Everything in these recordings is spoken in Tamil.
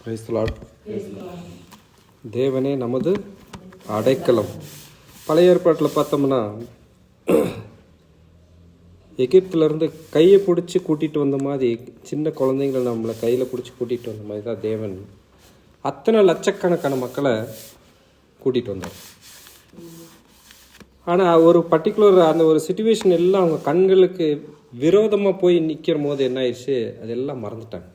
Praise the Lord. தேவனே நமது அடைக்கலம். பழைய ஏற்பாட்டில் பார்த்தோம்னா எகிப்திலேருந்து கையை பிடிச்சி கூட்டிகிட்டு வந்த மாதிரி, சின்ன குழந்தைங்களை நம்மளை கையில் பிடிச்சி கூட்டிகிட்டு வந்த மாதிரி தான் தேவன் அத்தனை லட்சக்கணக்கான மக்களை கூட்டிகிட்டு வந்தார். ஆனால் ஒரு பர்டிகுலர் அந்த ஒரு சுச்சுவேஷன் எல்லாம் அவங்க கண்களுக்கு விரோதமாக போய் நிற்கிற போது என்ன ஆயிடுச்சு, அதெல்லாம் மறந்துட்டாங்க.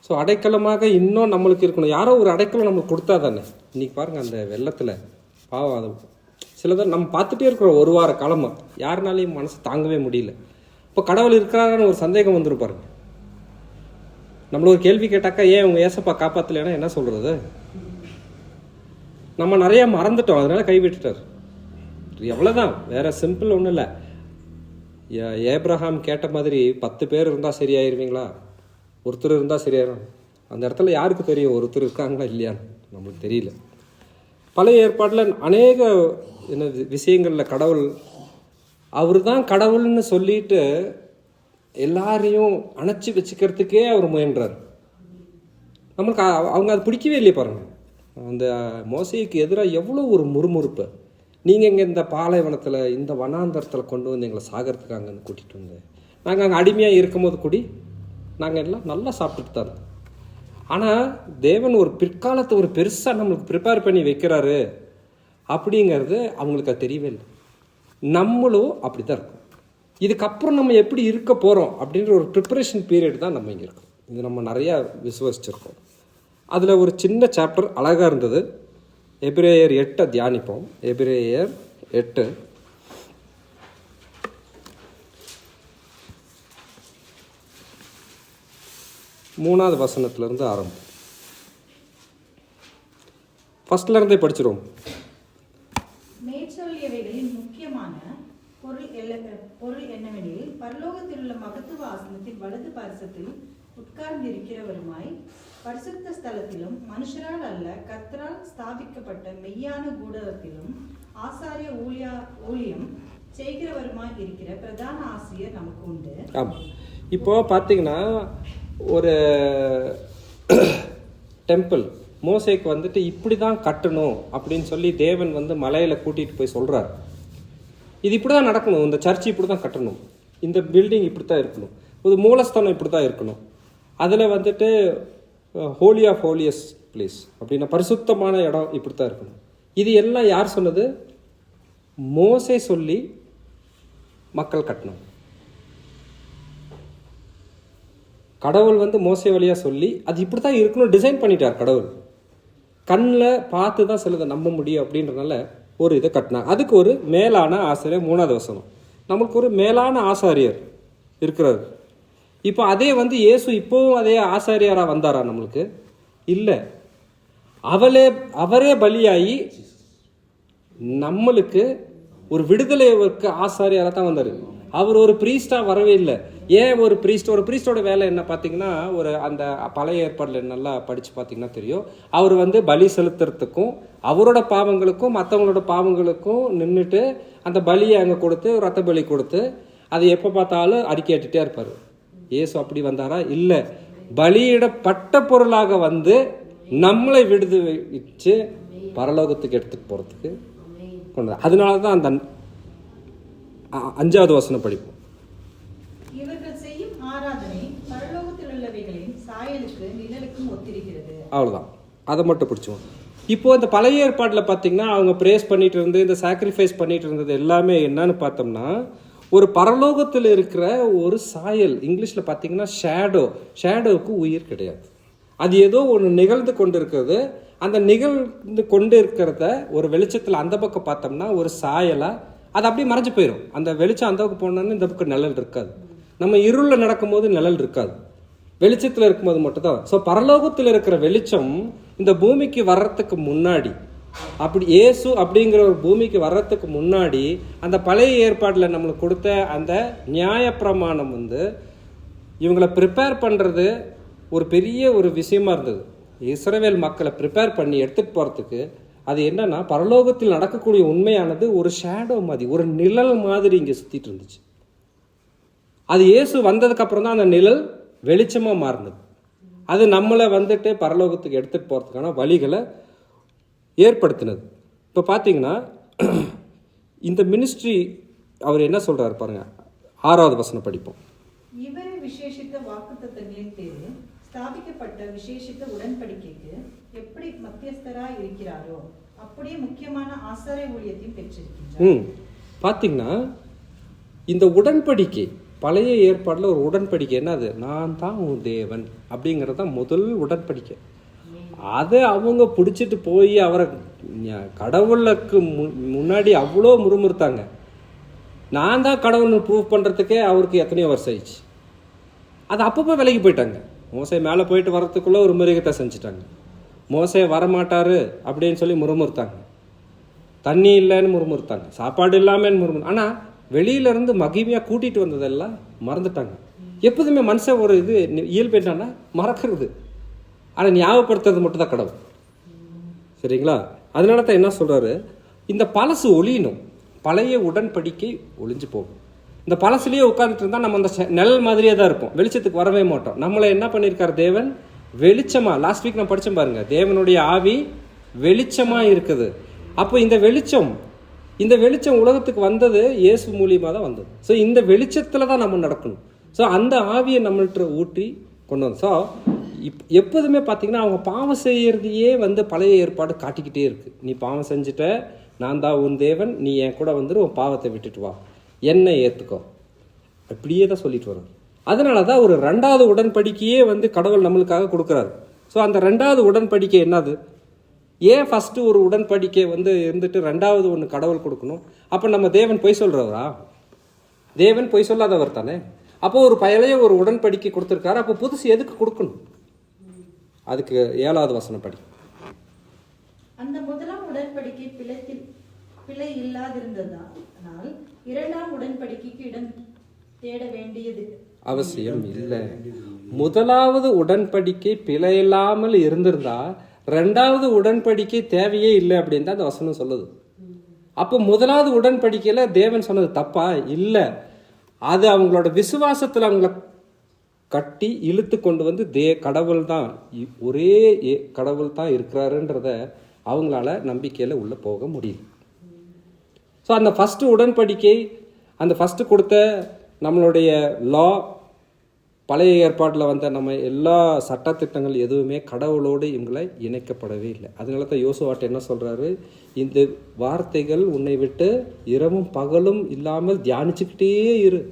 ஸோ அடைக்கலமாக இன்னும் நம்மளுக்கு இருக்கணும். யாரோ ஒரு அடைக்கலம் நம்மளுக்கு கொடுத்தா தானே. இன்றைக்கி பாருங்கள், அந்த வெள்ளத்தில் பாவம் அது சிலதான் நம்ம பார்த்துட்டே இருக்கிறோம். ஒரு வார காலமாக யாருனாலையும் மனசு தாங்கவே முடியல. இப்போ கடவுள் இருக்கிறாருன்னு ஒரு சந்தேகம் வந்துருப்பாருங்க. நம்மள ஒரு கேள்வி கேட்டாக்கா, ஏன் உங்கள் ஏசப்பா காப்பாற்றலைன்னா என்ன சொல்கிறது? நம்ம நிறையா மறந்துட்டோம், அதனால கைவிட்டுட்டார். எவ்வளோதான், வேற சிம்பிள் ஒன்றும் இல்லை. ஏப்ரஹாம் கேட்ட மாதிரி 10 பேர் இருந்தால் சரியாயிருவீங்களா? ஒருத்தர் இருந்தால் சரியாயிரும். அந்த இடத்துல யாருக்கு தெரியும் ஒருத்தர் இருக்காங்களா இல்லையான்னு? நம்மளுக்கு தெரியல. பழைய ஏற்பாட்டில் அநேக விஷயங்களில் கடவுள் அவர் தான் கடவுள்னு சொல்லிட்டு எல்லாரையும் அணைச்சி வச்சுக்கிறதுக்கே அவர் முயன்றார். நம்மளுக்கு அவங்க அது பிடிக்கவே இல்லையே. பாருங்கள், அந்த மோசேக்கு எதிராக எவ்வளோ ஒரு முறுமுறுப்பு. நீங்கள் இங்கே இந்த பாலைவனத்தில் இந்த வனாந்தரத்தில் கொண்டு வந்து எங்களை சாகிறதுக்கு அங்கேருந்து கூட்டிகிட்டு வந்து, நாங்கள் அங்கே அடிமையாக இருக்கும்போது கூடி நாங்கள் எல்லாம் நல்லா சாப்பிட்டுட்டு தான் இருந்தோம். ஆனால் தேவன் ஒரு பிற்காலத்தை ஒரு பெருசாக நம்மளுக்கு ப்ரிப்பேர் பண்ணி வைக்கிறாரு அப்படிங்கிறது அவங்களுக்கு அது தெரியவே இல்லை. நம்மளும் அப்படி தான் இருக்கும். இதுக்கப்புறம் நம்ம எப்படி இருக்க போகிறோம் அப்படின்ற ஒரு ப்ரிப்பரேஷன் பீரியட் தான் நம்ம இங்கே இருக்கோம். இது நம்ம நிறையா விசுவசிச்சிருக்கோம். அதில் ஒரு சின்ன சாப்டர் அழகாக இருந்தது. எபிரேயர் 8 தியானிப்போம். எபிரேயர் 8 3வது வசனத்திலிருந்து ஆரம்பம். ஃபர்ஸ்ட்ல இருந்தே படிச்சிருவோம். மேற்சொல்லியவைகளின் முக்கியமான பொருள் என்னவெனில், பரலோகத்தில் உள்ள மகத்துவ ஆசனத்தில் வலது பரிசத்தில் உட்கார்ந்திருக்கிறவருமாய் பரிசுத்த ஸ்தலத்திலும் மனுஷரால் அல்ல கர்த்தரால் ஸ்தாபிக்கப்பட்ட மெய்யான கூடாரத்திலும் ஆசாரிய ஊழியம் செய்கிறவருமாய் இருக்கிற பிரதான ஆசிரியர் நமக்கு உண்டு. ஆமாம். இப்போ பார்த்தீங்கன்னா ஒரு டெம்பிள் மோசேக்கு வந்துட்டு இப்படி தான் கட்டணும் அப்படின்னு சொல்லி தேவன் வந்து மலையில் கூட்டிகிட்டு போய் சொல்கிறார். இது இப்படி தான் நடக்கணும், இந்த சர்ச் இப்படி தான் கட்டணும், இந்த பில்டிங் இப்படி தான் இருக்கணும், ஒரு மூலஸ்தானம் இப்படி தான் இருக்கணும், அதில் வந்துட்டு ஹோலி ஆஃப் ஹோலியஸ்ட் பிளேஸ் அப்படின்னா பரிசுத்தமான இடம் இப்படி தான் இருக்கணும். இது எல்லாம் யார் சொன்னது? மோசே சொல்லி மக்கள் கட்டணும். கடவுள் வந்து மோசே வழியாக சொல்லி அது இப்படி தான் இருக்கணும் டிசைன் பண்ணிட்டார். கடவுள் கண்ணில் பார்த்து தான் சிலதை நம்ப முடியும் அப்படின்றனால ஒரு இதை கட்டினார். அதுக்கு ஒரு மேலான ஆசிரியர். 3வது வசனம், நம்மளுக்கு ஒரு மேலான ஆசாரியர் இருக்கிறார். இப்போ அதே வந்து இயேசு இப்போவும் அதே ஆசாரியாராக வந்தாரா? நம்மளுக்கு இல்லை. அவரே பலியாகி நம்மளுக்கு ஒரு விடுதலை ஆசாரியாராக தான் வந்தார். அவர் ஒரு பிரீஸ்டாக வரவே இல்லை. ஏன் ஒரு பிரீஸ்டோட வேலை என்ன பார்த்தீங்கன்னா, ஒரு அந்த பழைய ஏற்பாடில் நல்லா படித்து பார்த்தீங்கன்னா தெரியும், அவர் வந்து பலி செலுத்துறதுக்கும் அவரோட பாவங்களுக்கும் மற்றவங்களோட பாவங்களுக்கும் நின்றுட்டு அந்த பலியை அங்கே கொடுத்து ரத்த பலி கொடுத்து அதை எப்போ பார்த்தாலும் அறிக்கையிட்டே இருப்பார். இயேசு அப்படி வந்தாரா? இல்லை. பலியிடப்பட்ட பொருளாக வந்து நம்மளை விடுவிச்சு பரலோகத்துக்கு எடுத்துட்டு போகிறதுக்கு கொண்டு. அதனால தான் அந்த 5வது வசனம் படிப்போம். இவர்கள் செய்யும் ஆராதனை பரலோகத்தில் உள்ளவைகளின் சாயலுக்கு நிழலுக்கும் ஒத்திருக்கிறது. அவ்வளோதான், அதை மட்டும் பிடிச்சோம். இப்போ இந்த பழைய ஏற்பாட்டில் பார்த்தீங்கன்னா அவங்க பிரேஸ் பண்ணிட்டு இருந்து இந்த சாக்ரிஃபைஸ் பண்ணிட்டு இருந்தது எல்லாமே என்னன்னு பார்த்தோம்னா ஒரு பரலோகத்தில் இருக்கிற ஒரு சாயல். இங்கிலீஷில் பார்த்தீங்கன்னா ஷேடோவுக்கு உயிர் கிடையாது. அது ஏதோ ஒன்று நிகழ்ந்து கொண்டு இருக்கிறது. அந்த நிகழ்ந்து கொண்டு இருக்கிறத ஒரு வெளிச்சத்தில் அந்த பக்கம் பார்த்தோம்னா ஒரு சாயலாக அது அப்படியே மறைஞ்சு போயிடும். அந்த வெளிச்சம் அந்த பக்கம் போனோன்னு இந்த பக்கம் நிழல் இருக்காது. நம்ம இருளில் நடக்கும்போது நிழல் இருக்காது, வெளிச்சத்தில் இருக்கும்போது மட்டும்தான். ஸோ பரலோகத்தில் இருக்கிற வெளிச்சம் இந்த பூமிக்கு வர்றதுக்கு முன்னாடி, அப்படி இயேசு அப்படிங்கிற ஒரு பூமிக்கு வர்றதுக்கு முன்னாடி அந்த பழைய ஏற்பாட்டில் நம்மளுக்கு கொடுத்த அந்த நியாயப்பிரமாணம் வந்து இவங்களை ப்ரிப்பேர் பண்ணுறது ஒரு பெரிய ஒரு விஷயமா இருந்தது. இஸ்ரவேல் மக்களை ப்ரிப்பேர் பண்ணி எடுத்துகிட்டு போகிறதுக்கு. அது என்னன்னா, பரலோகத்தில் நடக்கக்கூடிய உண்மையானது ஒரு ஷேடோ மாதிரி, ஒரு நிழல் மாதிரி இங்கே சுற்றிட்டு இருந்துச்சு. அது இயேசு வந்ததுக்கு அப்புறம் தான் அந்த நிழல் வெளிச்சமாக மாறினது. அது நம்மளை வந்துட்டு பரலோகத்துக்கு எடுத்துகிட்டு போகிறதுக்கான வழிகளை ஏற்படுத்தினது. இப்போ பார்த்தீங்கன்னா இந்த மினிஸ்ட்ரி அவர் என்ன சொல்கிறாரு பாருங்கள், 6வது வசனம் படிப்போம். இவரை விசேஷித்த வாக்குத்தத்தங்களின் பேரு ஸ்தாபிக்கப்பட்ட விசேஷித்த உடன்படிக்கைக்கு எப்படி மத்தியஸ்தராய் இருக்கிறாரோ அப்படியே முக்கியமான ஆசாரிய ஊழியத்தையும் பெற்றிருக்கின்றார். பார்த்தீங்கன்னா இந்த உடன்படிக்கை பழைய ஏற்பாட்டில் ஒரு உடன்படிக்கை என்னது, நான் தான் உன் தேவன் அப்படிங்கிறது தான் முதல் உடன்படிக்கை. அதை அவங்க பிடிச்சிட்டு போய் அவரை கடவுளுக்கு முன்னாடி அவ்வளோ முறுமுறுத்தாங்க. நான் தான் கடவுள்னு ப்ரூவ் பண்ணுறதுக்கே அவருக்கு எத்தனையோ வருஷம் ஆயிடுச்சு. அது அப்பப்போ விலகி போயிட்டாங்க. மோசே மேலே போயிட்டு வரத்துக்குள்ளே ஒரு மிருகத்தை செஞ்சுட்டாங்க. மோசே வரமாட்டார் அப்படின்னு சொல்லி முறுமுறுத்தாங்க. தண்ணி இல்லைன்னு முறுமுறுத்தாங்க, சாப்பாடு இல்லாமல் முறுமுறு. ஆனால் வெளியிலேருந்து மகிமையாக கூட்டிகிட்டு வந்ததெல்லாம் மறந்துட்டாங்க. எப்போதுமே மனுஷன் ஒரு இது இயல்பு என்னன்னா மறக்கிறது, ஆனால் ஞாபகப்படுத்துறது மட்டும் தான் கடவுள். சரிங்களா? அதனால தான் என்ன சொல்கிறாரு, இந்த பழசு ஒளியணும், பழைய உடன்படிக்கை ஒளிஞ்சு போகும். இந்த பழசுலேயே உட்காந்துட்டு இருந்தால் நம்ம அந்த நிழல் மாதிரியே தான் இருப்போம், வெளிச்சத்துக்கு வரவே மாட்டோம். நம்மளை என்ன பண்ணியிருக்காரு தேவன், வெளிச்சமாக. லாஸ்ட் வீக் நான் படித்தேன் பாருங்க, தேவனுடைய ஆவி வெளிச்சமாக இருக்குது. அப்போ இந்த வெளிச்சம் உலகத்துக்கு வந்தது இயேசு மூலியமாக தான் வந்தது. ஸோ இந்த வெளிச்சத்தில் தான் நம்ம நடக்கணும். ஸோ அந்த ஆவியை நம்மள்கிட்ட ஊற்றி கொண்டு வந்து. ஸோ எப்போதுமே பார்த்தீங்கன்னா அவங்க பாவம் செய்யறதையே பழைய ஏற்பாடு காட்டிக்கிட்டே இருக்கு. நீ பாவம் செஞ்சுட்ட, நான் தான் உன் தேவன், நீ என் கூட வந்துட்டு உன் பாவத்தை விட்டுட்டு வா, என்னை ஏற்றுக்கோ, அப்படியே தான் சொல்லிட்டு வரோம். அதனால தான் ஒரு 2வது உடன்படிக்கையே கடவுள் நம்மளுக்காக கொடுக்குறாரு. ஸோ அந்த 2வது உடன்படிக்கை என்னது, ஏன் ஃபஸ்ட்டு ஒரு உடன்படிக்கை இருந்துட்டு 2வது ஒன்று கடவுள் கொடுக்கணும்? அப்போ நம்ம தேவன் பொய் சொல்கிறவரா? தேவன் பொய் சொல்லாதவர் தானே. அப்போ ஒரு பழைய ஒரு உடன்படிக்கை கொடுத்துருக்காரு, அப்போ புதுசு எதுக்கு கொடுக்கணும்? அதுக்கு 7வது வசனம் படி. அந்த முதலாம் உடன்படிக்கை பிழை இல்லாதிருந்ததால் 2ஆம் உடன்படிக்கைக்கு இடம் தேட வேண்டியது அவசியம் இல்லை. முதலாவது உடன்படிக்கை பிழை இல்லாமல் இருந்திருந்தா 2வது உடன்படிக்கை தேவையே இல்லை அப்படின்னு தான் அந்த வசனம் சொல்லுது. அப்போ முதலாவது உடன்படிக்கையில தேவன் சொன்னது தப்பா? இல்லை. அது அவங்களோட விசுவாசத்தில் அவங்கள கட்டி இழுத்து கொண்டு கடவுள் தான், ஒரே கடவுள் தான் இருக்கிறாருன்றத அவங்களால நம்பிக்கையில் உள்ள போக முடியல. ஸோ அந்த ஃபஸ்ட்டு உடன்படிக்கை, அந்த ஃபஸ்ட்டு கொடுத்த நம்மளுடைய லா, பழைய ஏற்பாட்டில் நம்ம எல்லா சட்டத்திட்டங்கள் எதுவுமே கடவுளோடு இவங்களை இணைக்கப்படவே இல்லை. அதனால தான் யோசுவாட்ட என்ன சொல்கிறாரு, இந்த வார்த்தைகள் உன்னை விட்டு இரவும் பகலும் இல்லாமல் தியானிச்சுக்கிட்டே இரு,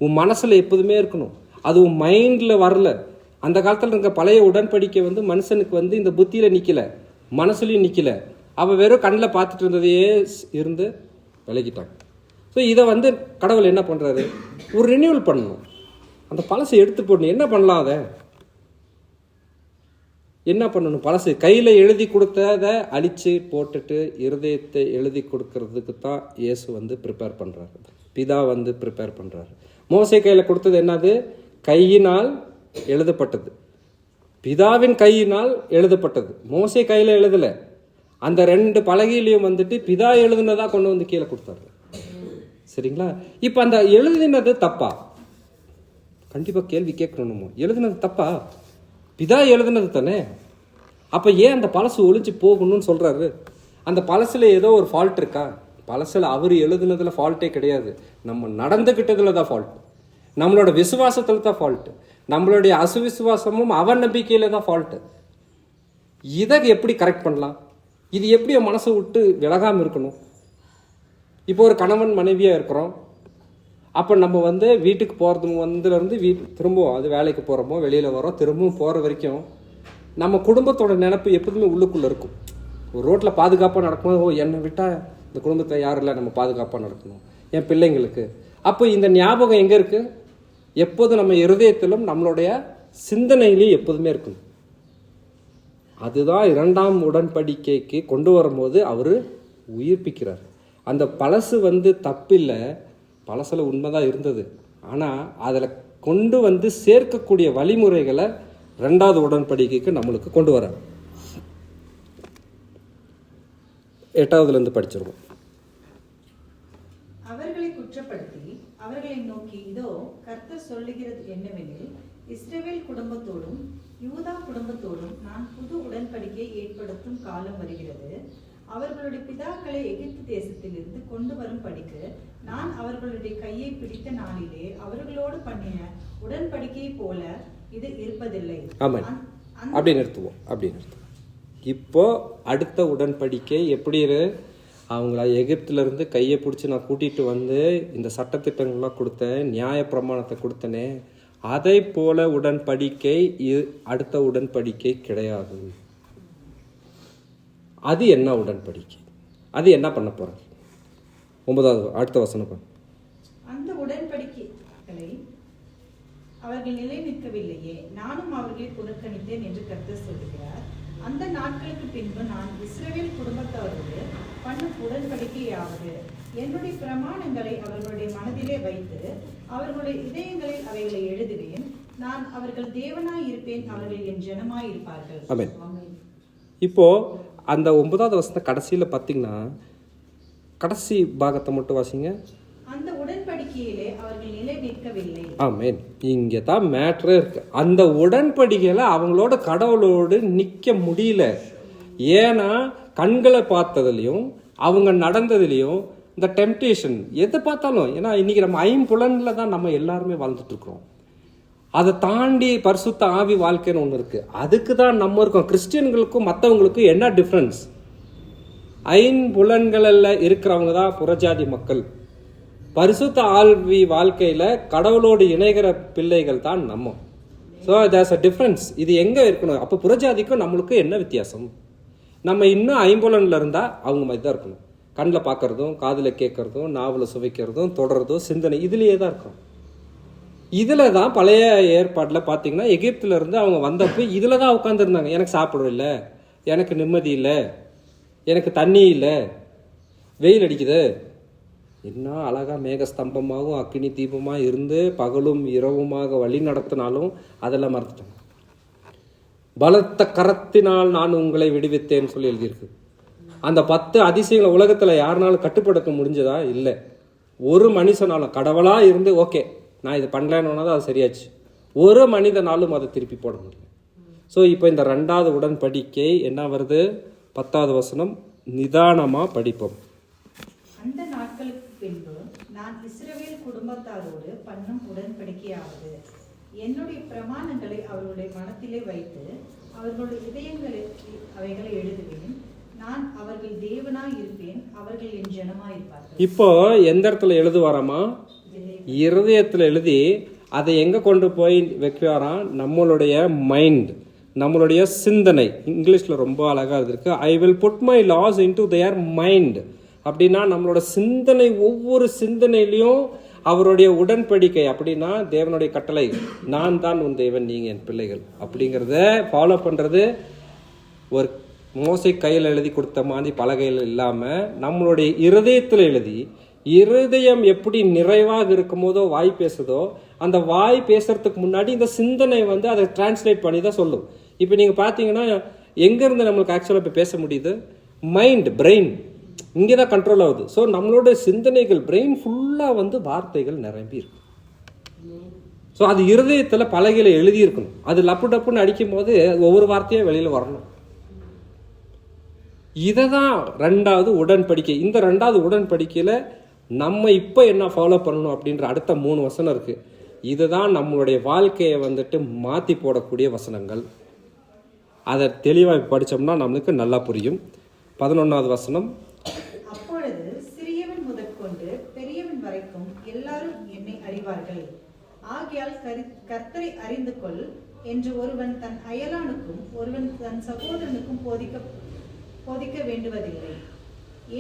உன் மனசில் எப்போதுமே இருக்கணும். அது உன் மைண்டில் வரல. அந்த காலத்தில் இருக்க பழைய உடன்படிக்கை மனுஷனுக்கு இந்த புத்தியில் நிற்கலை, மனசுலையும் நிற்கலை. அவள் வெறும் கண்ணில் பார்த்துட்டு இருந்ததையே இருந்து விலகிட்டாங்க. ஸோ இதை கடவுள் என்ன பண்ணுறாரு, ஒரு ரினியூவல் பண்ணணும். அந்த பழசை எடுத்து போடணும். என்ன பண்ணலாம், அதை என்ன பண்ணணும்? பழசு கையில் எழுதி கொடுத்ததை அழித்து போட்டுட்டு இருதயத்தை எழுதி கொடுக்கறதுக்கு தான் இயேசு ப்ரிப்பேர் பண்ணுறாரு, பிதா ப்ரிப்பேர் பண்ணுறாரு. மோசே கையில் கொடுத்தது என்னது, கையினால் எழுதப்பட்டது, பிதாவின் கையினால் எழுதப்பட்டது. மோசே கையில் எழுதலை. அந்த 2 பலகையிலையும் பிதா எழுதுனதா கொண்டு கீழே கொடுத்தாரு. சரிங்களா? இப்போ அந்த எழுதினது தப்பா? கண்டிப்பாக கேள்வி கேட்கணும். எழுதுனது தப்பா? பிதா எழுதுனது தானே. அப்போ ஏன் அந்த பழசு ஒழிச்சு போகணும்னு சொல்கிறாரு? அந்த பழசில் ஏதோ ஒரு ஃபால்ட் இருக்கா? பழசில் அவர் எழுதுனதுல ஃபால்ட்டே கிடையாது. நம்ம நடந்துக்கிட்டதுல தான் ஃபால்ட், நம்மளோட விசுவாசத்தில் தான் ஃபால்ட்டு, நம்மளுடைய அசுவிசுவாசமும் அவநம்பிக்கையில் தான் ஃபால்ட்டு. இதை எப்படி கரெக்ட் பண்ணலாம்? இது எப்படி மனசை விட்டு விலகாமல் இருக்கணும்? இப்போ ஒரு கணவன் மனைவியாக இருக்கிறோம். அப்போ நம்ம வீட்டுக்கு போகிறது திரும்பவும் அது வேலைக்கு போகிறோமோ வெளியில் வரோம், திரும்பவும் போகிற வரைக்கும் நம்ம குடும்பத்தோட நினைப்பு எப்போதுமே உள்ளுக்குள்ளே இருக்கும். ஒரு ரோட்டில் பாதுகாப்பாக நடக்கணும், என்னை விட்டால் இந்த குடும்பத்தை யாரும் இல்லை, நம்ம பாதுகாப்பாக நடக்கணும், என் பிள்ளைங்களுக்கு. அப்போ இந்த ஞாபகம் எங்கே இருக்குது? எப்போதும் நம்ம இருதயத்திலும் நம்மளுடைய சிந்தனையிலையும் எப்போதுமே இருக்கணும். அதுதான் 2ஆம் உடன்படிக்கைக்கு கொண்டு வரும்போது அவர் உயிர்ப்பிக்கிறார். அந்த பழசு தப்பில்லை, பழசில் உண்மைதான் இருந்தது. ஆனால் அதில் கொண்டு சேர்க்கக்கூடிய வழிமுறைகளை 2வது உடன்படிக்கைக்கு நம்மளுக்கு கொண்டு வராங்க. 8வதுலேருந்து படிச்சிருவோம். அவர்களை குற்றப்படுத்தி அவர்களை நோக்கி, இதோ கர்த்தர் சொல்லுகிறது என்னவெனில், இஸ்ரவேல் குடும்பத்தோடும் யூதா குடும்பத்தோடும் நான் புது உடன்படிக்கையை ஏற்படுத்தும் காலம் வருகிறது. அவர்களுடைய பிதாக்களை எகிப்து தேசத்திலிருந்து கொண்டு வரும்படிக்கு நான் அவர்களுடைய கையை பிடித்த நாளிலே அவர்களோடு பண்ணின உடன்படிக்கை போல இது இருப்பதில்லை. ஆமாம், அப்படி நிறுத்துவோம். இப்போ அடுத்த உடன்படிக்கை எப்படி அவங்கள எகிப்திலிருந்து கையை பிடிச்சி நான் கூட்டிகிட்டு வந்து இந்த சட்டத்திட்டங்கள்லாம் கொடுத்தேன், நியாய பிரமாணத்தை கொடுத்தனே, அதை போல உடன்படிக்கை அடுத்த உடன்படிக்கை கிடையாது. அது என்ன உடன்படிக்கை? அது என்ன பண்ண போறாங்க? 9வது அடுத்த வசனம். அந்த உடன்படிக்கைகளை அவர்கள் நிலை நிற்கவில்லையே, நானும் அவர்களை புறக்கணித்தேன் என்று கர்த்தர் சொல்கிறார். அந்த நாட்களுக்கு பின்பு நான் இஸ்ரவேல் குடும்பத்தாரோடு பண்ணும் உடன்படிக்கையாவது, என்னுடைய பிரமாணங்களை அவர்களுடைய மனதிலே வைத்து அவர்களுடைய இதயங்களில் அவைகளை எழுதுவேன். நான் அவர்கள் தேவனாய் இருப்பேன், அவர்கள் என் ஜனமாய் இருப்பார்கள். ஆமென். இப்போ அந்த 9வது வசனத்தை கடைசியில் பார்த்தீங்கன்னா, கடைசி பாகத்தை மட்டும் வாசிங்க. அந்த உடன்படிக்கையிலே அவர்கள் நிலை நிற்கவில்லை. ஆமென். இங்கே தான் மேட்ரே இருக்கு. அந்த உடன்படிக்கையில அவங்களோட கடவுளோடு நிற்க முடியல. ஏன்னா கண்களை பார்த்ததுலையும் அவங்க நடந்ததுலையும் இந்த டெம்டேஷன் எதை பார்த்தாலும், ஏன்னா இன்னைக்கு நம்ம ஐம்புலன்ல தான் நம்ம எல்லாருமே வாழ்ந்துட்டு இருக்கிறோம். அதை தாண்டி பரிசுத்த ஆவி வாழ்க்கைன்னு ஒன்று இருக்கு. அதுக்கு தான் நம்ம இருக்கோம். கிறிஸ்டியன்களுக்கும் மற்றவங்களுக்கும் என்ன டிஃப்ரென்ஸ்? ஐம்புலன்களில் இருக்கிறவங்க தான் புறஜாதி மக்கள். பரிசுத்த ஆவி வாழ்க்கையில கடவுளோடு இணைகிற பிள்ளைகள் தான் நம்ம. So there's a difference. இது எங்க இருக்கணும்? அப்போ புறஜாதிக்கும் நம்மளுக்கும் என்ன வித்தியாசம்? நம்ம இன்னும் ஐம்புலன்ல இருந்தா அவங்க மாதிரி தான் இருக்கணும். கண்ணில் பார்க்கறதும், காதில் கேட்கறதும், நாவல சுவைக்கிறதும், தொடர்றதும், சிந்தனை இதுலயே தான் இருக்கும். இதுல தான் பழைய ஏற்பாட்டில் பார்த்தீங்கன்னா எகிப்துல இருந்து அவங்க வந்தப்போ இதுல தான் உட்காந்துருந்தாங்க. எனக்கு சாப்பிட இல்லை, எனக்கு நிம்மதி இல்லை, எனக்கு தண்ணி இல்லை, வெயில் அடிக்குது. என்ன அழகா மேகஸ்தம்பமாகவும் அக்கினி தீபமாக இருந்து பகலும் இரவுமாக வழி நடத்தினாலும் அதெல்லாம் மறந்துட்டாங்க. பலத்த கரத்தினால் நான் உங்களை விடுவித்தேன்னு சொல்லி எழுதியிருக்கு. அந்த 10 அதிசயங்களை உலகத்தில் யாருனாலும் கட்டுப்படுத்த முடிஞ்சதா? இல்லை. ஒரு மனுஷனாலும் கடவுளாக இருந்து ஓகே நான் இது பண்ணலன்னு தான் அது சரியாச்சு. ஒரு மனிதனாலும் அதை திருப்பி போட முடியும். ஸோ இப்போ இந்த 2வது உடன்படிக்கை என்ன வருது? 10வது வசனம் நிதானமாக படிப்போம். அந்த நாட்களுக்கு பின்பு நான் இஸ்ரவேல் குடும்பத்தாரோடு பண்ணும் உடன்படிக்கையாவது, என்னுடைய பிரமாணங்களை அவர்களுடைய மனத்திலே வைத்து அவர்களுடைய இதயங்களில் அவைகளை எழுதுவேன். நான் அவர்கள் தேவனாய் இருப்பேன், அவர்கள் என் ஜனமாய் இருப்பார்கள். இப்போ எந்த இடத்துல எழுதுவாராமா? இருதயத்தில் எழுதி அதை எங்க கொண்டு போய் வைக்கிறாராம்? நம்மளுடைய மைண்ட், நம்மளுடைய சிந்தனை. இங்கிலீஷ்ல ரொம்ப அழகா இருக்கு. I will put my laws into their mind. அப்படின்னா நம்மளோட சிந்தனை, ஒவ்வொரு சிந்தனையிலையும் அவருடைய உடன்படிக்கை. அப்படின்னா தேவனுடைய கட்டளை, நான் தான் உன் தேவன், நீங்க என் பிள்ளைகள் அப்படிங்கிறத ஃபாலோ பண்றது. ஒரு மோசை கையில் எழுதி கொடுத்த மாதிரி பலகையில் இல்லாம நம்மளுடைய இருதயத்தில் எழுதி, இருதயம் எப்படி நிறைவாக இருக்கும் போதோ வாய் பேசுதோ, அந்த வாய் பேசுறதுக்கு முன்னாடி இந்த சிந்தனை அதை டிரான்ஸ்லேட் பண்ணி தான் சொல்லும். இப்போ நீங்க பாத்தீங்கன்னா எங்க இருந்து நம்மளுக்கு ஆக்சுவலா இப்போ பேச முடியுது? மைண்ட், பிரெயின் இங்கே தான் கண்ட்ரோல் ஆகுது. ஸோ நம்மளோட சிந்தனைகள், பிரெயின் ஃபுல்லாக வார்த்தைகள் நிரம்பி இருக்கு. ஸோ அது இருதயத்தில் பலகையில் எழுதியிருக்கணும். அது லப்பு டப்புன்னு அடிக்கும் போது ஒவ்வொரு வார்த்தையும் வெளியில் வரணும். இதை தான் 2வது உடன்படிக்கை. இந்த 2வது உடன்படிக்கையில் நம்ம இப்போ என்ன ஃபாலோ பண்ணணும் அப்படின்ற அடுத்த 3 வசனம் இருக்கு. இதுதான் நம்மளுடைய வாழ்க்கையை மாற்றி போடக்கூடிய வசனங்கள். அதை தெளிவாக படித்தோம்னா நம்மளுக்கு நல்லா புரியும். 11வது வசனம். அப்பொழுது சிறியவன் முதற்கொண்டு பெரியவன் வரைக்கும் எல்லாரும் என்னை அறிவார்கள். ஆகையால் கர்த்தரை அறிந்து கொள் என்று ஒருவன் தன் அயலானுக்கும் ஒருவன் தன் சகோதரனுக்கும் போதிக்க வேண்டுவதில்லை.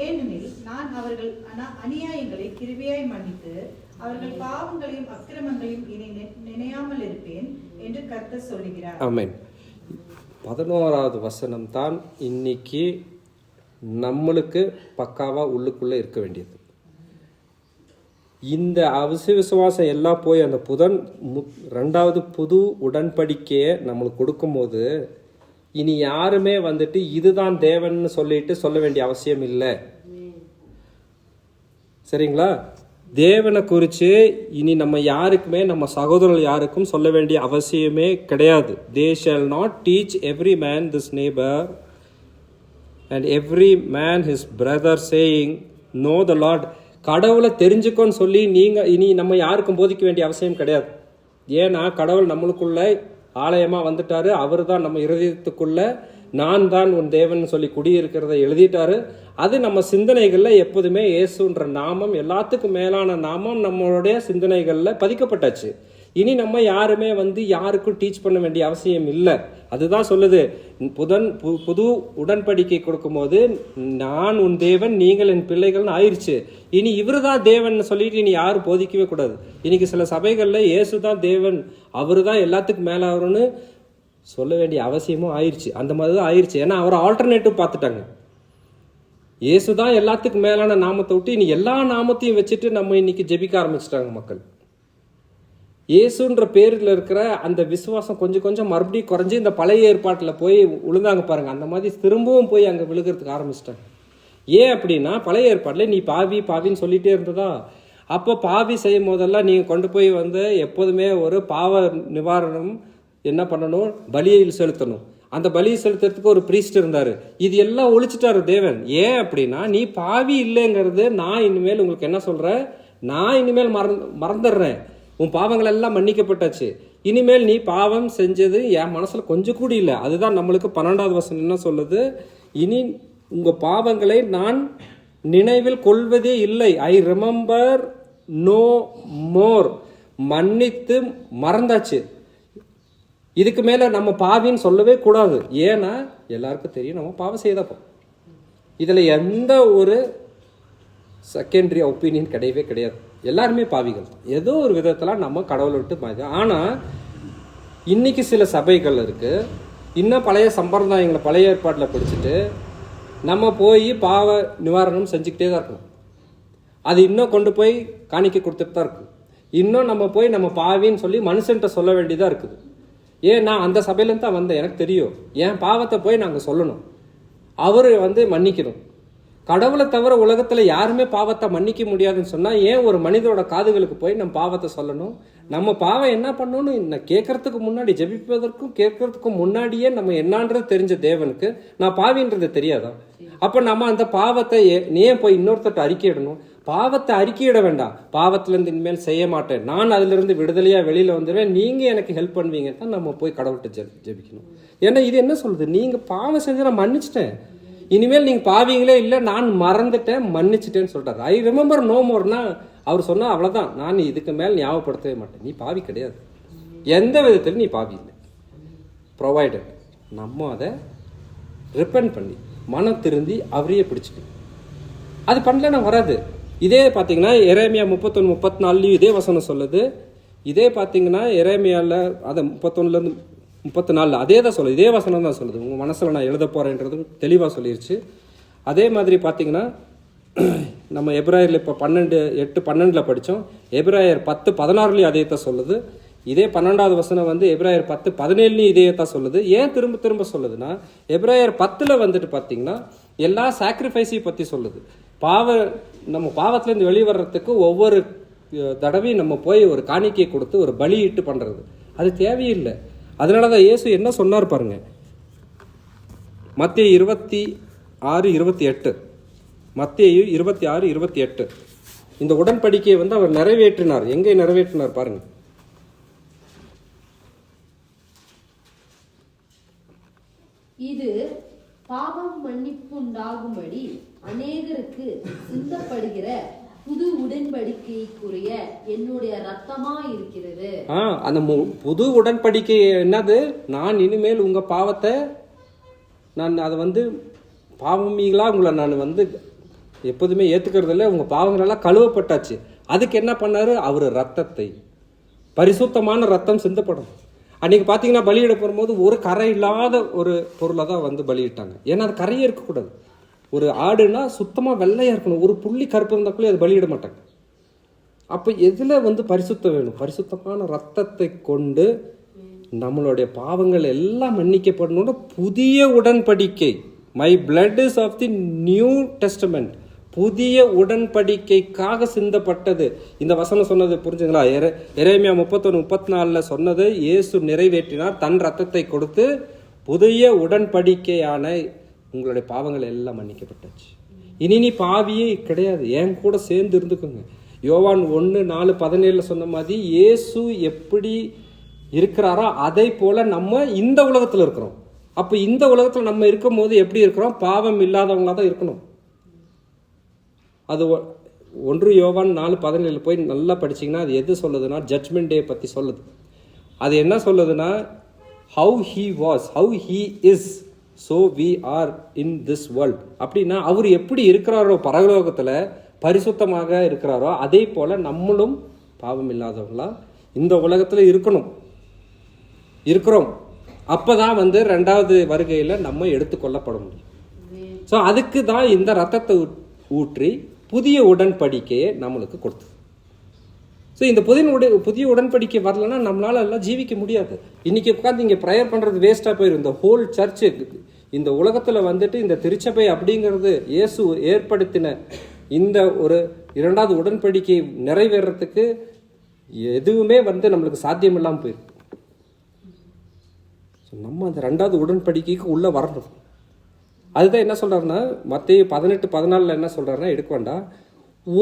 ஏனெனில் நான் அவர்கள் அநியாயங்களை கிருபையாய் மன்னித்து அவர்கள் பாவங்களையும் அக்கிரமங்களையும் இனி நினையாமல் இருப்பேன் என்று கர்த்தர் சொல்லுகிறார். ஆமென். 11வது வசனம் தான் இன்னைக்கு நம்மளுக்கு பக்காவா உள்ளுக்குள்ள இருக்க வேண்டியது. இந்த விசுவாசம் எல்லாம் போய் அந்த 2வது புது உடன்படிக்கையை நம்மளுக்கு கொடுக்கும்போது இனி யாருமே இதுதான் தேவன் சொல்லிட்டு சொல்ல வேண்டிய அவசியம் இல்லை. சரிங்களா? தேவனை குறித்து இனி நம்ம யாருக்குமே, நம்ம சகோதரர்கள் யாருக்கும் சொல்ல வேண்டிய அவசியமே கிடையாது. They shall not teach every man this neighbor and every man his brother saying, know the Lord. கடவுளை தெரிஞ்சுக்கோன்னு சொல்லி நீங்கள் இனி நம்ம யாருக்கும் போதிக்க வேண்டிய அவசியம் கிடையாது. ஏன்னா கடவுள் நம்மளுக்குள்ள ஆலயமாக வந்துட்டாரு. அவர் தான் நம்ம இருதயத்துக்குள்ள நான் தான் உன் தேவன் சொல்லி குடியிருக்கிறத எழுதிட்டாரு. அது நம்ம சிந்தனைகளில் எப்போதுமே இயேசுன்ற நாமம், எல்லாத்துக்கும் மேலான நாமம் நம்மளுடைய சிந்தனைகளில் பதிக்கப்பட்டாச்சு. இனி நம்ம யாருமே யாருக்கும் டீச் பண்ண வேண்டிய அவசியம் இல்லை. அதுதான் சொல்லுது, புது உடன்படிக்கை கொடுக்கும்போது நான் உன் தேவன் நீங்கள் என் பிள்ளைகள்னு ஆயிடுச்சு. இனி இவரு தான் தேவன் சொல்லிட்டு இனி யாரும் போதிக்கவே கூடாது. இன்னைக்கு சில சபைகளில் இயேசு தான் தேவன், அவரு தான் எல்லாத்துக்கும் மேலே அவருன்னு சொல்ல வேண்டிய அவசியமும் ஆயிடுச்சு. அந்த மாதிரி தான் ஆயிடுச்சு. ஏன்னா அவர் ஆல்டர்னேட்டிவ் பார்த்துட்டாங்க. இயேசு தான் எல்லாத்துக்கும் மேலான நாமத்தை விட்டு இனி எல்லா நாமத்தையும் வச்சுட்டு நம்ம இன்னைக்கு ஜெபிக்க ஆரம்பிச்சிட்டாங்க மக்கள். இயேசுன்ற பேரில் இருக்கிற அந்த விசுவாசம் கொஞ்சம் கொஞ்சம் மறுபடியும் குறைஞ்சி இந்த பழைய ஏற்பாட்டில் போய் விழுந்தாங்க பாருங்க. அந்த மாதிரி திரும்பவும் போய் அங்கே விழுகிறதுக்கு ஆரம்பிச்சிட்டாங்க. ஏன் அப்படின்னா பழைய ஏற்பாட்டில் நீ பாவி பாவின்னு சொல்லிகிட்டே இருந்ததா. அப்போ பாவி செய்யும் போதெல்லாம் நீங்கள் கொண்டு போய் எப்போதுமே ஒரு பாவ நிவாரணம் என்ன பண்ணணும், பலியில் செலுத்தணும். அந்த பலியை செலுத்துறதுக்கு ஒரு பிரீஸ்ட் இருந்தார். இது எல்லாம் ஒழிச்சிட்டாரு தேவன். ஏன் அப்படின்னா நீ பாவி இல்லைங்கிறது நான் இனிமேல் உங்களுக்கு என்ன சொல்கிறேன், நான் இனிமேல் மறந்துடுறேன். உன் பாவங்கள் எல்லாம் மன்னிக்கப்பட்டாச்சு. இனிமேல் நீ பாவம் செஞ்சது என் மனசில் கொஞ்சம் கூட இல்லை. அதுதான் நம்மளுக்கு 12வது வசனம் என்ன சொல்லுது, இனி உங்கள் பாவங்களை நான் நினைவில் கொள்வதே இல்லை. I remember no more. மன்னித்து மறந்தாச்சு. இதுக்கு மேலே நம்ம பாவின்னு சொல்லவே கூடாது. ஏன்னா எல்லாருக்கும் தெரியும் நம்ம பாவம் செய்தப்போ. இதில் எந்த ஒரு செகண்டரி ஒப்பீனியன் கிடையவே கிடையாது. எல்லாருமே பாவிகள் தான். ஏதோ ஒரு விதத்தில் நம்ம கடவுளை விட்டு பாதி. ஆனால் இன்னைக்கு சில சபைகள் இருக்குது, இன்னும் பழைய சம்பிரதாயங்களை பழைய ஏற்பாட்டில் பிடிச்சிட்டு நம்ம போய் பாவ நிவாரணம் செஞ்சுக்கிட்டே தான் இருக்கணும். அது இன்னும் கொண்டு போய் காணிக்கை கொடுத்துட்டு தான் இருக்குது. இன்னும் நம்ம போய் நம்ம பாவின்னு சொல்லி மனுஷன்கிட்ட சொல்ல வேண்டியதாக இருக்குது. ஏன் நான் அந்த சபையிலேருந்து தான் வந்தேன், எனக்கு தெரியும். என் பாவத்தை போய் நாங்கள் சொல்லணும், அவர் மன்னிக்கணும். கடவுளை தவிர உலகத்தில் யாருமே பாவத்தை மன்னிக்க முடியாதுன்னு சொன்னால் ஏன் ஒரு மனிதரோட காதுகளுக்கு போய் நம்ம பாவத்தை சொல்லணும்? நம்ம பாவம் என்ன பண்ணணும்னு கேட்கறதுக்கு முன்னாடி, ஜெபிப்பதற்கும் கேட்கறதுக்கும் முன்னாடியே நம்ம என்னான்றது தெரிஞ்ச தேவனுக்கு நான் பாவின்றது தெரியாதா? அப்போ நம்ம அந்த பாவத்தை ஏன் போய் இன்னொருத்தட்ட அறிக்கையிடணும்? பாவத்தை அறிக்கையிட வேண்டாம். பாவத்திலேருந்து இனிமேல் செய்ய மாட்டேன், நான் அதிலிருந்து விடுதலையாக வெளியில் வந்துடுவேன், நீங்கள் எனக்கு ஹெல்ப் பண்ணுவீங்க தான் நம்ம போய் கடவுள்கிட்ட ஜெபிக்கணும். ஏன்னா இது என்ன சொல்லுது, நீங்கள் பாவம் செஞ்சு நான் மன்னிச்சிட்டேன், இனிமேல் நீங்கள் பாவீங்களே இல்லை, நான் மறந்துட்டேன் மன்னிச்சிட்டேன்னு சொல்கிறார். ஐ ரிமெம்பர் நோ மோர்னா அவர் சொன்னால் அவ்வளோதான், நான் இதுக்கு மேல் ஞாபகப்படுத்தவே மாட்டேன். நீ பாவி கிடையாது, எந்த விதத்திலும் நீ பாவி இல்லை. ப்ரொவைடட். நம்ம அதை ரிப்பெண்ட் பண்ணி மனம் திருந்தி அவரையே பிடிச்சிக்கணும். அது பண்ணலன்னா வராது. இதே பார்த்தீங்கன்னா எரேமியா 31-34 இதே வசனம் சொல்லுது. இதே பார்த்தீங்கன்னா எரேமியாவில் அதை 31 34 அதே தான் சொல்லுது, இதே வசனம் தான் சொல்லுது. உங்கள் மனசில் நான் எழுத போகிறேன்றது தெளிவாக சொல்லிடுச்சு. அதே மாதிரி பார்த்தீங்கன்னா நம்ம எபிராயரில் இப்போ 8-12 படித்தோம். எபிராயர் 10-16 அதே தான் சொல்லுது. இதே 12வது வசனம் எபிராயர் 10-17 இதே தான் சொல்லுது. ஏன் திரும்ப திரும்ப சொல்லுதுன்னா எபிராயர் 10 பார்த்தீங்கன்னா எல்லா சாக்ரிஃபைஸையும் பற்றி சொல்லுது. நம்ம பாவத்திலேருந்து வெளிவரத்துக்கு ஒவ்வொரு தடவையும் நம்ம போய் ஒரு காணிக்கை கொடுத்து ஒரு பலியிட்டு பண்ணுறது அது தேவையில்லை. அதனால தான் இயேசு என்ன சொன்னார் பாருங்க, மத்தேயு 26-28. மத்தேயு 26-28 இந்த உடன்படிக்கையை அவர் நிறைவேற்றினார். எங்கே நிறைவேற்றினார் பாருங்க. இது பாவம் மன்னிப்புண்டாகும்படி அநேகருக்கு சிந்தப்படுகிற புது உடன்படிக்கைக்குரிய என்னுடைய ரத்தமா இருக்கிறது. அந்த புது உடன்படிக்கை என்னது, நான் இனிமேல் உங்க பாவத்தை நான் அதை பாவமீங்களா உங்களை நான் எப்போதுமே ஏத்துக்கிறது இல்லை. உங்க பாவங்களெல்லாம் கழுவப்பட்டாச்சு. அதுக்கு என்ன பண்ணாரு, அவர் ரத்தத்தை, பரிசுத்தமான ரத்தம் சிந்தப்படும். அன்றைக்கி பார்த்தீங்கன்னா பலியிட போகும்போது ஒரு கரை இல்லாத ஒரு பொருளை தான் பலியிட்டாங்க. ஏன்னா அது கரையே இருக்கக்கூடாது. ஒரு ஆடுனா சுத்தமாக வெள்ளையாக இருக்கணும். ஒரு புள்ளி கருப்பு இருந்தாக்குள்ளே அது பலியிட மாட்டாங்க. அப்போ எதில் பரிசுத்தம் வேணும்? பரிசுத்தமான ரத்தத்தை கொண்டு நம்மளுடைய பாவங்கள் எல்லாம் மன்னிக்கப்படணும்னு புதிய உடன்படிக்கை. My blood is of the new testament. புதிய உடன்படிக்கைக்காக சிந்தப்பட்டது. இந்த வசனம் சொன்னது புரிஞ்சுங்களா? எரேமியா 31:34 சொன்னது இயேசு நிறைவேற்றினார், தன் ரத்தத்தை கொடுத்து புதிய உடன்படிக்கையான உங்களுடைய பாவங்கள் எல்லாம் மன்னிக்கப்பட்டுச்சு. இனி நீ பாவியே கிடையாது, என் கூட சேர்ந்து இருந்துக்குங்க. யோவான் 1:4-17 சொன்ன மாதிரி இயேசு எப்படி இருக்கிறாரோ அதை போல நம்ம இந்த உலகத்தில் இருக்கிறோம். அப்போ இந்த உலகத்தில் நம்ம இருக்கும் போது எப்படி இருக்கிறோம்? பாவம் இல்லாதவங்களா தான் இருக்கணும். அது 1 யோவான் 4:17 போய் நல்லா படிச்சிங்கன்னா அது எது சொல்லுதுன்னா ஜட்ஜ்மெண்ட் டே பற்றி சொல்லுது. அது என்ன சொல்லுதுன்னா how he was, how he is, so we are in this world. அப்படின்னா அவர் எப்படி இருக்கிறாரோ பரலோகத்தில் பரிசுத்தமாக இருக்கிறாரோ அதே போல் நம்மளும் பாவம் இல்லாதவங்களா இந்த உலகத்தில் இருக்கிறோம். அப்போ தான் ரெண்டாவது வருகையில் நம்ம எடுத்துக்கொள்ளப்பட முடியும். ஸோ அதுக்கு தான் இந்த ரத்தத்தை ஊற்றி புதிய உடன்படிக்கையை நம்மளுக்கு கொடுத்தது. ஸோ இந்த புதிய உடன்படிக்கை வரலன்னா நம்மளால எல்லாம் ஜீவிக்க முடியாது. இன்னைக்கு உட்காந்து இங்கே ப்ரேயர் பண்ணுறது வேஸ்ட்டாக போயிடும். இந்த ஹோல் சர்ச்சு இந்த உலகத்தில் இந்த திருச்சபை அப்படிங்கிறது இயேசு ஏற்படுத்தின இந்த ஒரு இரண்டாவது உடன்படிக்கை நிறைவேறத்துக்கு எதுவுமே நம்மளுக்கு சாத்தியம் இல்லாமல் போயிருக்கு. நம்ம அந்த ரெண்டாவது உடன்படிக்கைக்கு உள்ள வரணும். அதுதான் என்ன சொல்றாருன்னா மத்தேயு 18:14 என்ன சொல்றாருன்னா, எடுக்க வேண்டாம்,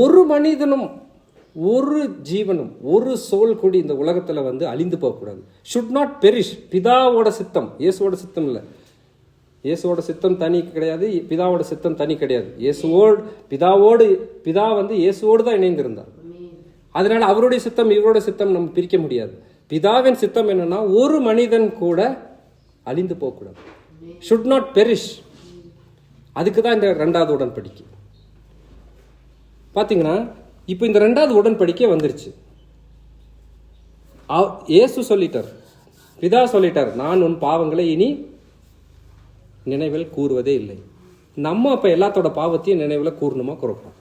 ஒரு மனிதனும் ஒரு ஜீவனும் ஒரு சோல் கூடி இந்த உலகத்துல அழிந்து போகக்கூடாது. Should not perish. பிதாவோட சித்தம், இயேசுவோட சித்தம் இல்லை. இயேசுவோட சித்தம் தனி கிடையாது, பிதாவோட சித்தம் தனி கிடையாது. பிதா இயேசுவோடு தான் இணைந்திருந்தார். அதனால அவருடைய சித்தம் இவருடைய சித்தம் நம்ம பிரிக்க முடியாது. பிதாவின் சித்தம் என்னன்னா ஒரு மனிதன் கூட அழிந்து போகக்கூடாது. Should not perish. அதுக்கு தான் இந்த ரெண்டாவது உடன்படிக்கை. பார்த்தீங்கன்னா இப்போ இந்த ரெண்டாவது உடன்படிக்கை வந்துருச்சு. இயேசு சொல்லிட்டார், பிதா சொல்லிட்டார், நான் உன் பாவங்களை இனி நினைவில் கூறுவதே இல்லை. நம்ம அப்போ எல்லாத்தோட பாவத்தையும் நினைவில் கூறணுமா குறைப்போம்.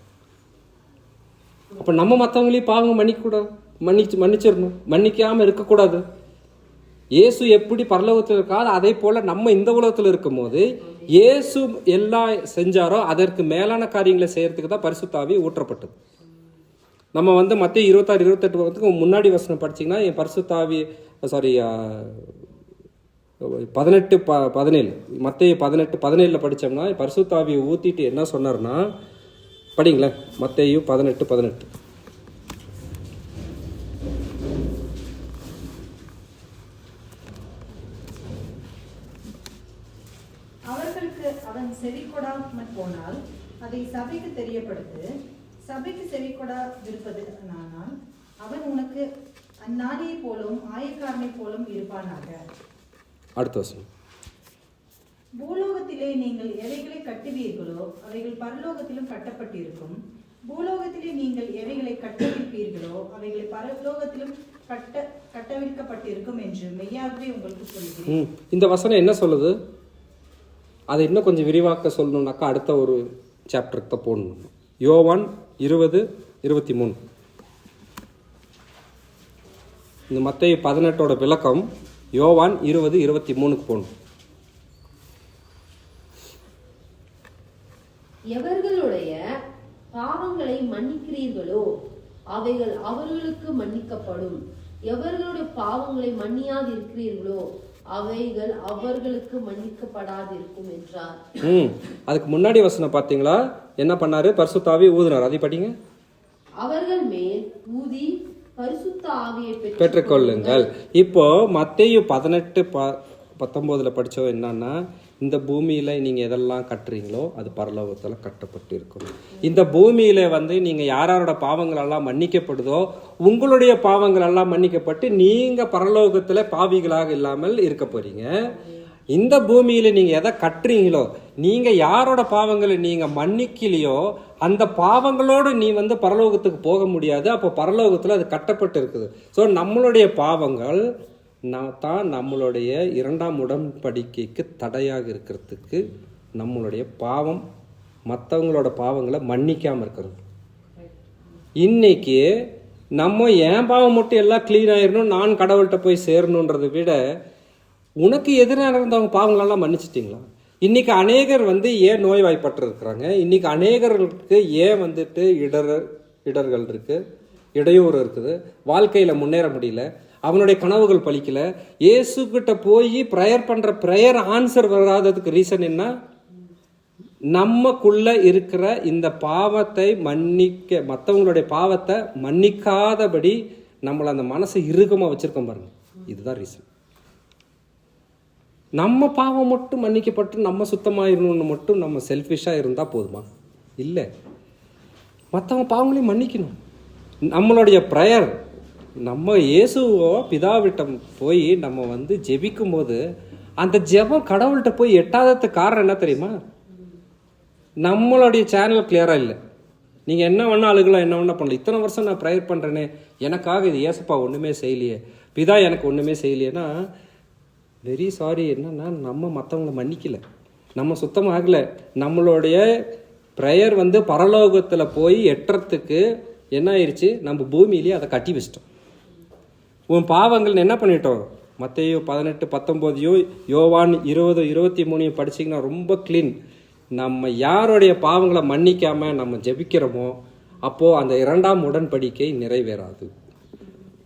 அப்போ நம்ம மற்றவங்களையும் பாவம் மன்னிக்கூடாது, மன்னிச்சிடணும், மன்னிக்காமல் இருக்கக்கூடாது. இயேசு எப்படி பரலோகத்தில் இருக்காது அதே போல நம்ம இந்த உலகத்தில் இருக்கும் போது இயேசு எல்லாம் செஞ்சாரோ அதற்கு மேலான காரியங்களை செய்யறதுக்கு தான் பரிசுத்த ஆவி ஊற்றப்பட்டது. நம்ம மத்திய 26-28 முன்னாடி வசனம் படிச்சிங்கன்னா என் பரிசுத்த ஆவி 18-17 மத்திய 18-17 படித்தோம்னா பரிசுத்த ஆவியை ஊற்றிட்டு என்ன சொன்னார்னா, படிங்களேன் மத்தேயு 18:18. அவர்களுக்கு அவன் செவி கொடாமல் போனால் அதை சபைக்கு தெரியப்படுத்து. சபைக்கு செவி கொடாதிருப்பதனால் அவன் உனக்கு அந்நாளியை போலும் ஆயக்காரனை போலும் இருப்பானாக. அடுத்த வசனம். பூலோகத்திலே நீங்கள் எவைகளை கட்டுவீர்களோ அவைகள் பரலோகத்திலும் கட்டப்பட்டிருக்கும். பூலோகத்திலே நீங்கள் எவைகளை கட்டவிழ்ப்பீர்களோ அவைகளை பரலோகத்திலும் கட்டவிழ்க்கப்பட்டிருக்கும் என்று மெய்யாகவே உங்களுக்கு சொல்கிறேன். இந்த வசனம் என்ன சொல்லுது? அதை இன்னும் கொஞ்சம் விரிவாக்க சொல்லணும்னாக்கா அடுத்த ஒரு சாப்டருக்கு தான் போடணும். யோவான் 20:23. இந்த மத்தேயு 18 விளக்கம் யோவான் 20:23 போகணும். எவர்களுடைய பாவங்களை மன்னிக்கிறீர்களோ அவைகள் அவர்களுக்கு மன்னிக்கப்படும். எவர்களுடைய பாவங்களை மன்னியாது இருக்கிறீர்களோ அவைகள் அவர்களுக்கு மன்னிக்கப்படாதிருக்கும் என்றார். அதுக்கு முன்னாடி வசனம் பாத்தீங்களா? என்ன பண்ணாரு? பரிசுத்த ஆவியை ஊதினார். அதை படிங்க. அவர்கள் மேல் ஊதி பரிசுத்த ஆவியை பெற்றுக்கொள்ளுங்கள். இப்போ மத்தேயு 18-19 படிச்சோம் என்னன்னா, இந்த பூமியில நீங்க எதெல்லாம் கட்டுறீங்களோ அது பரலோகத்துல கட்டப்பட்டு இருக்கும். இந்த பூமியில நீங்க யாரோட பாவங்கள் எல்லாம் மன்னிக்கப்படுதோ உங்களுடைய பாவங்கள் எல்லாம் மன்னிக்கப்பட்டு நீங்க பரலோகத்துல பாவிகளாக இல்லாமல் இருக்க போறீங்க. இந்த பூமியில நீங்க எதை கட்டுறீங்களோ, நீங்க யாரோட பாவங்களை நீங்க மன்னிக்கலையோ அந்த பாவங்களோடு நீ பரலோகத்துக்கு போக முடியாது. அப்போ பரலோகத்துல அது கட்டப்பட்டு இருக்குது. ஸோ நம்மளுடைய பாவங்கள் தான் நம்மளுடைய இரண்டாம் உடன்படிக்கைக்கு தடையாக இருக்கிறதுக்கு நம்மளுடைய பாவம் மற்றவங்களோட பாவங்களை மன்னிக்காமல் இருக்கிறது. இன்னைக்கு நம்ம என் பாவம் மட்டும் எல்லாம் கிளீன் ஆயிடணும், நான் கடவுள்கிட்ட போய் சேரணுன்றதை விட உனக்கு எதிராக இருந்தவங்க பாவங்களெல்லாம் மன்னிச்சிட்டிங்களா? இன்னைக்கு அநேகர் ஏன் நோய்வாய்ப்பட்டு இருக்கிறாங்க, இன்னைக்கு அநேகர்களுக்கு ஏன் இடர்கள் இருக்கு, இடையூறு இருக்குது, வாழ்க்கையில முன்னேற முடியல, அவனுடைய கனவுகள் பலிக்கல. இயேசு கிட்ட போய் ப்ரேயர் பண்ற ப்ரேயர் ஆன்சர் வராததுக்கு ரீசன் என்ன? நமக்குள்ள இருக்கிற இந்த பாவத்தை மற்றவங்களுடைய பாவத்தை மன்னிக்காதபடி நம்மளை அந்த மனசை இறுக்கமா வச்சிருக்கோம் பாருங்க. இதுதான் ரீசன். நம்ம பாவம் மட்டும் மன்னிக்கப்பட்டு நம்ம சுத்தமாயிருணும்னு மட்டும் நம்ம செல்ஃபிஷா இருந்தா போதுமா? இல்லை, மற்றவங்க பாவங்களையும் மன்னிக்கணும். நம்மளுடைய ப்ரேயர், நம்ம இயேசுவோ பிதாவிட்டம் போய் நம்ம ஜெபிக்கும் போது அந்த ஜெபம் கடவுள்கிட்ட போய் எட்டாததுக்கு காரணம் என்ன தெரியுமா? நம்மளுடைய சேனல் கிளியரா இல்லை. நீங்க என்ன வேணா அழுகலாம், என்ன வேணா பண்ணலாம். இத்தனை வருஷம் நான் ப்ரேயர் பண்றேனே, எனக்காக இது ஏசப்பா ஒண்ணுமே செய்யலையே, பிதா எனக்கு ஒண்ணுமே செய்யலையேன்னா வெரி சாரி. என்னன்னா நம்ம மற்றவங்களை மன்னிக்கல, நம்ம சுத்தமாகல. நம்மளுடைய ப்ரேயர் பரலோகத்தில் போய் எட்டுறதுக்கு என்ன ஆயிடுச்சு, நம்ம பூமியிலேயே அதை கட்டி வச்சிட்டோம். உன் பாவங்கள் என்ன பண்ணிட்டோம்? மத்தேயு 18:19 யோவான் 20:23 படிச்சிங்கன்னா ரொம்ப கிளீன். நம்ம யாருடைய பாவங்களை மன்னிக்காம நம்ம ஜெபிக்கிறோமோ அப்போ அந்த 2ஆம் உடன்படிக்கை நிறைவேறாது.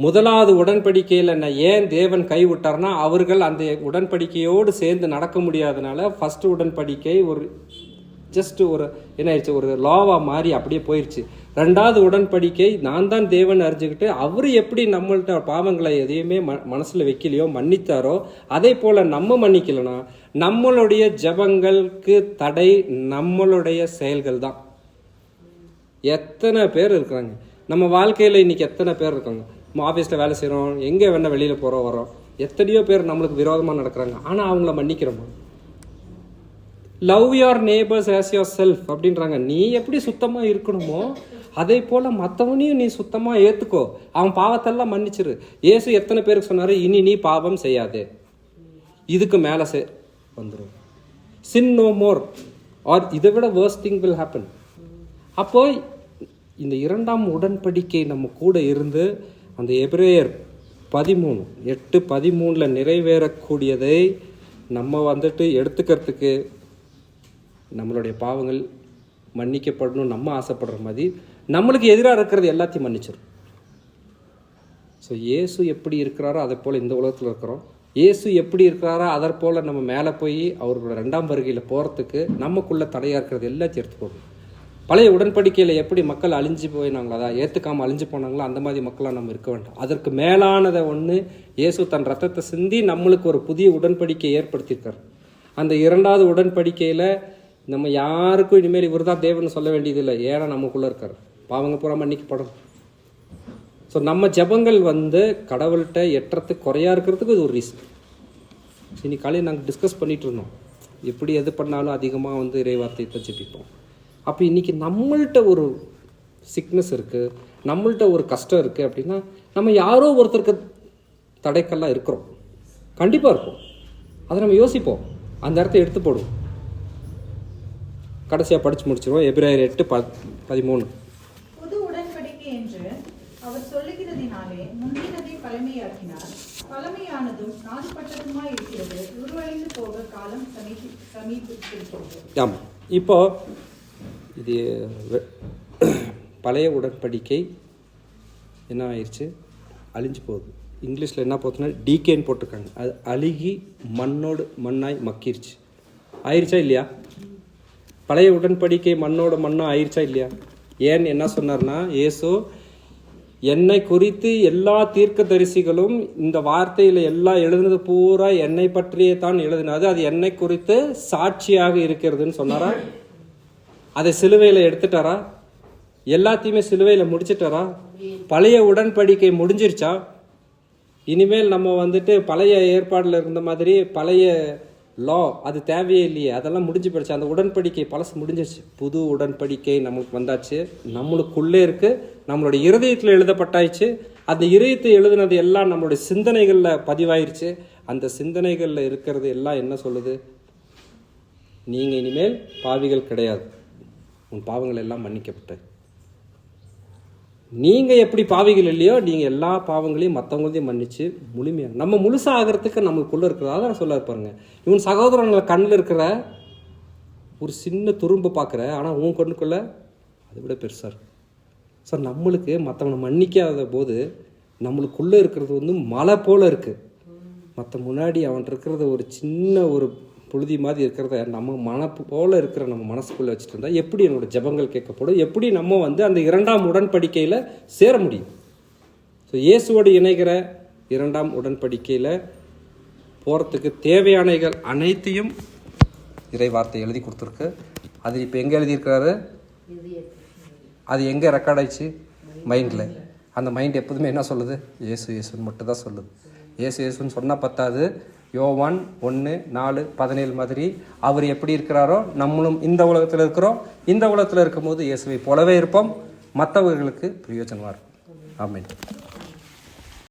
முதலாவது உடன்படிக்கையில் ஏன் தேவன் கைவிட்டார்னா, அவர்கள் அந்த உடன்படிக்கையோடு சேர்ந்து நடக்க முடியாதனால ஃபர்ஸ்ட் உடன்படிக்கை என்ன ஆயிடுச்சு, ஒரு லாவா மாறி அப்படியே போயிடுச்சு. 2வது உடன்படிக்கை நான் தான் தேவன் அறிஞ்சுக்கிட்டு அவரு எப்படி நம்மள்ட்ட பாவங்களை எதையுமே மனசுல வைக்கலையோ மன்னித்தாரோ அதே போல நம்ம மன்னிக்கலனா நம்மளுடைய ஜபங்களுக்கு தடை நம்மளுடைய செயல்கள் தான். எத்தனை பேர் இருக்கிறாங்க நம்ம வாழ்க்கையில இன்னைக்கு? எத்தனை பேர் இருக்காங்க? ஆஃபீஸில் வேலை செய்கிறோம், எங்கே வேணா வெளியில் போகிறோம் வரோம், எத்தனையோ பேர் நம்மளுக்கு விரோதமாக நடக்கிறாங்க. ஆனால் அவங்கள மன்னிக்கிறோமா? Love your neighbours as yourself அப்படின்றாங்க. நீ எப்படி சுத்தமாக இருக்கணுமோ அதே போல் மற்றவனையும் நீ சுத்தமாக ஏற்றுக்கோ, அவன் பாவத்தெல்லாம் மன்னிச்சிரு. இயேசு எத்தனை பேருக்கு சொன்னார், இனி நீ பாவம் செய்யாதே, இதுக்கு மேலே வந்துடும், சின் நோ மோர், ஆர் இதை விட வேர்ஸ்ட் திங் வில் ஹேப்பன். அப்போ இந்த 2ஆம் உடன்படிக்கை நம்ம கூட இருந்து அந்த எபிரேயர் 13:8-13 நிறைவேறக்கூடியதை நம்ம எடுத்துக்கிறதுக்கு நம்மளுடைய பாவங்கள் மன்னிக்கப்படணும் நம்ம ஆசைப்படுற மாதிரி நம்மளுக்கு எதிராக இருக்கிறது எல்லாத்தையும் மன்னிச்சிடும். ஸோ இயேசு எப்படி இருக்கிறாரோ அதை போல் இந்த உலகத்தில் இருக்கிறோம். இயேசு எப்படி இருக்கிறாரோ அதை போல் நம்ம மேலே போய் அவர்களோட 2ஆம் வருகையில் போகிறதுக்கு நமக்குள்ள தடையாக இருக்கிறது எல்லாத்தையும் எடுத்து போடணும். பழைய உடன்படிக்கையில் எப்படி மக்கள் அழிஞ்சு போயினாங்களோ, அதான் ஏற்றுக்காமல் அழிஞ்சு போனாங்களோ, அந்த மாதிரி மக்களாக நம்ம இருக்க வேண்டாம். அதற்கு மேலானதை ஒன்று, இயேசு தன் ரத்தத்தை சிந்தி நம்மளுக்கு ஒரு புதிய உடன்படிக்கை ஏற்படுத்தியிருக்கார். அந்த 2வது உடன்படிக்கையில் நம்ம யாருக்கும் இனிமேல் இவர் தான் தேவன் சொல்ல வேண்டியதில்லை. ஏன்னா நமக்குள்ளே இருக்கார், பாவங்க பூரா மன்னிக்கப்படும். ஸோ நம்ம ஜபங்கள் கடவுள்கிட்ட எட்டுறதுக்கு குறையா இருக்கிறதுக்கு இது ஒரு ரீசன். இன்னைக்கு காலையில் நாங்கள் டிஸ்கஸ் பண்ணிட்டு இருந்தோம், எப்படி எது பண்ணாலும் அதிகமாக இறைவார்த்தையை தான் ஜெபிப்போம். அப்போ இன்னைக்கு நம்மள்கிட்ட ஒரு சிக்னஸ் இருக்குது, நம்மள்கிட்ட ஒரு கஷ்டம் இருக்குது அப்படின்னா நம்ம யாரோ ஒருத்தருக்கு தடைக்கெல்லாம் இருக்கிறோம், கண்டிப்பாக இருக்கும். அதை நம்ம யோசிப்போம், அந்த இடத்த எடுத்து போடுவோம். கடைசியாக படித்து முடிச்சிருவோம். எபிரேயர் 8:13. புது உடன்படிக்கை என்று அவர் சொல்லுகிறதினாலே முந்தினதை பழமையாக்கினார், பழமையானதும் நாள்பட்டதுமாய் இருக்கிறது, உருவழிந்து போக காலம் சமீபித்திருக்கிறது. ஆமாம், இப்போ இது பழைய உடன்படிக்கை என்ன ஆயிடுச்சு, அழிஞ்சு போகுது. இங்கிலீஷில் என்ன போச்சுன்னா டீகேன்னு போட்டிருக்காங்க. அது அழுகி மண்ணோடு மண்ணாய் மக்கிருச்சு. ஆயிடுச்சா இல்லையா? பழைய உடன்படிக்கை மண்ணோட மண்ணாக ஆயிடுச்சா இல்லையா? ஏன்னு என்ன சொன்னார்னா, இயேசு என்னை குறித்து எல்லா தீர்க்கதரிசிகளும் இந்த வார்த்தையில் எல்லாம் எழுதுனது பூரா என்னை பற்றியே தான் எழுதினது, அது என்னை குறித்து சாட்சியாக இருக்கிறதுன்னு சொன்னாரா? அதை சிலுவையில் எடுத்துட்டாரா? எல்லாத்தையுமே சிலுவையில் முடிச்சிட்டாரா? பழைய உடன்படிக்கை முடிஞ்சிருச்சா? இனிமேல் நம்ம பழைய ஏற்பாடில் இருந்த மாதிரி பழைய லா அது தேவையே இல்லையே, அதெல்லாம் முடிஞ்சு போயிடுச்சு. அந்த உடன்படிக்கை பழசு முடிஞ்சிருச்சு. புது உடன்படிக்கை நம்மளுக்கு வந்தாச்சு, நம்மளுக்குள்ளே இருக்கு, நம்மளுடைய இருதயத்தில் எழுதப்பட்டாயிடுச்சு. அந்த இருதயத்தை எழுதுனது எல்லாம் நம்மளுடைய சிந்தனைகளில் பதிவாயிருச்சு. அந்த சிந்தனைகளில் இருக்கிறது எல்லாம் என்ன சொல்லுது? நீங்கள் இனிமேல் பாவிகள் கிடையாது, உன் பாவங்கள் எல்லாம் மன்னிக்கப்பட்ட. நீங்கள் எப்படி பாவிகள் இல்லையோ, நீங்கள் எல்லா பாவங்களையும் மற்றவங்களையும் மன்னிச்சு முழுமையாக நம்ம முழுசாக ஆகிறதுக்கு நம்மளுக்குள்ளே இருக்கிறதா தான் சொல்ல பாருங்க. இவன் சகோதரங்களை கண்ணில் இருக்கிற ஒரு சின்ன துரும்பு பார்க்குற, ஆனால் உன் கண்ணுக்குள்ள அதை விட பெருசாக இருக்கும். ஸோ நம்மளுக்கு மற்றவனை மன்னிக்காத போது நம்மளுக்குள்ளே இருக்கிறது வந்து மலை போல் இருக்குது. மற்ற முன்னாடி அவன் இருக்கிறத ஒரு சின்ன ஒரு புழுதி மாதிரி இருக்கிறத நம்ம மனப்பு போல் இருக்கிற நம்ம மனசுக்குள்ளே வச்சுட்டு இருந்தால் எப்படி என்னோடய ஜெபங்கள் கேட்கப்படும்? எப்படி நம்ம வந்து அந்த 2ஆம் உடன்படிக்கையில் சேர முடியும்? ஸோ இயேசுவோடு இணைகிற 2ஆம் உடன்படிக்கையில் போகிறதுக்கு தேவையானகள் அனைத்தையும் இறை வார்த்தை எழுதி கொடுத்துருக்கு. அது இப்போ எங்கே எழுதியிருக்கிறாரு? அது எங்கே ரெக்கார்ட் ஆயிடுச்சு? மைண்டில். அந்த மைண்ட் எப்போதுமே என்ன சொல்லுது? இயேசு இயேசுன்னு மட்டும் தான் சொல்லுது. இயேசு இயேசுன்னு சொன்னால் பத்தாது. யோவான் 1:4-17 மாதிரி அவர் எப்படி இருக்கிறாரோ நம்மளும் இந்த உலகத்தில் இருக்கிறோம். இந்த உலகத்தில் இருக்கும்போது இயேசுவை போலவே இருப்போம். மற்றவர்களுக்கு பிரயோஜனமாக இருக்கும். ஆமென்.